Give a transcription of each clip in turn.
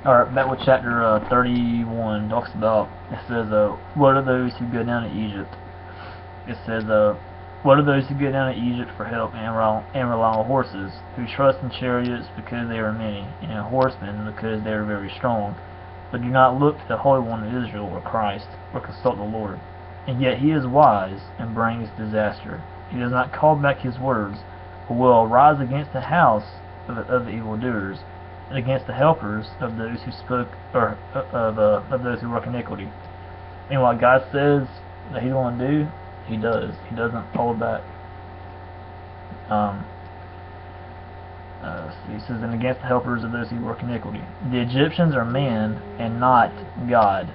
Alright, back with chapter 31. Talks about, it says, what are those who go down to Egypt? It says, what are those who go down to Egypt for help and rely on horses, who trust in chariots because they are many, and in horsemen because they are very strong, but do not look to the Holy One of Israel or Christ, or consult the Lord. And yet he is wise and brings disaster. He does not call back his words, but will arise against the house of the evildoers, and against the helpers of those who spoke, or of those who work iniquity. And what God says that He's going to do, He does. He doesn't hold back. He says, and against the helpers of those who work iniquity. The Egyptians are man and not God.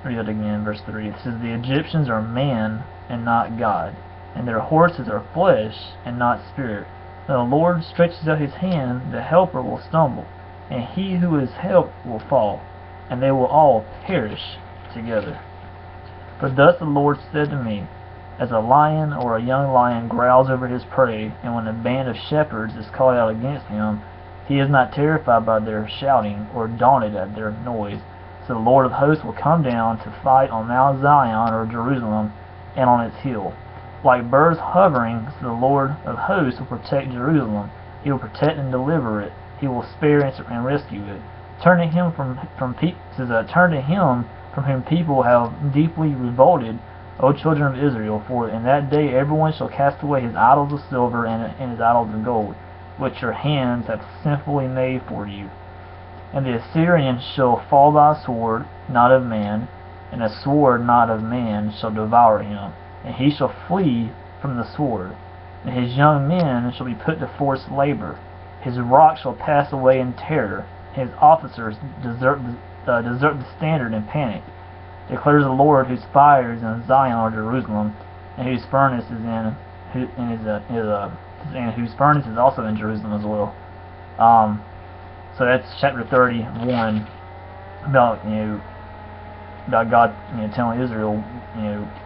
Read that again, verse 3. It says, the Egyptians are man and not God, and their horses are flesh and not spirit. When the Lord stretches out his hand, the helper will stumble, and he who is helped will fall, and they will all perish together. For thus the Lord said to me, as a lion or a young lion growls over his prey, and when a band of shepherds is called out against him, he is not terrified by their shouting, or daunted at their noise. So the Lord of hosts will come down to fight on Mount Zion or Jerusalem, and on its hill. Like birds hovering, so the Lord of hosts will protect Jerusalem. He will protect and deliver it. He will spare and rescue it. Turn to him turn to him from whom people have deeply revolted, O children of Israel, for in that day everyone shall cast away his idols of silver and his idols of gold, which your hands have sinfully made for you. And the Assyrian shall fall by a sword, not of man, and a sword not of man shall devour him, and he shall flee from the sword. And his young men shall be put to forced labor. His rock shall pass away in terror. His officers desert the standard in panic. Declares the Lord, whose fire is in Zion or Jerusalem, and whose furnace is and whose furnace is also in Jerusalem as well. So that's chapter 31 about about God telling Israel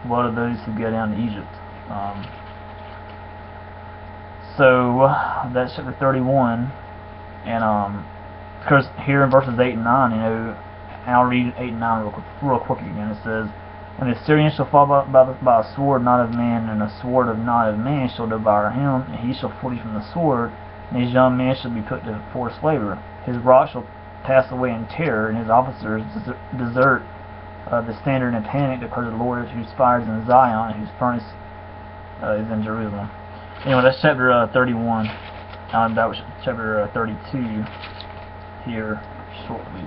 what are those who go down to Egypt. So that's chapter 31, and of course here in verses 8 and 9, and I'll read 8 and 9 real quick again. It says, and the Assyrian shall fall by a sword not of man, and a sword of not of man shall devour him, and he shall flee from the sword, and his young men shall be put to forced labor. His rock shall pass away in terror, and his officers desert the standard in panic, declares the Lord, whose fire is in Zion, and whose furnace is in Jerusalem. Anyway, that's chapter 31. That was chapter 32 here shortly.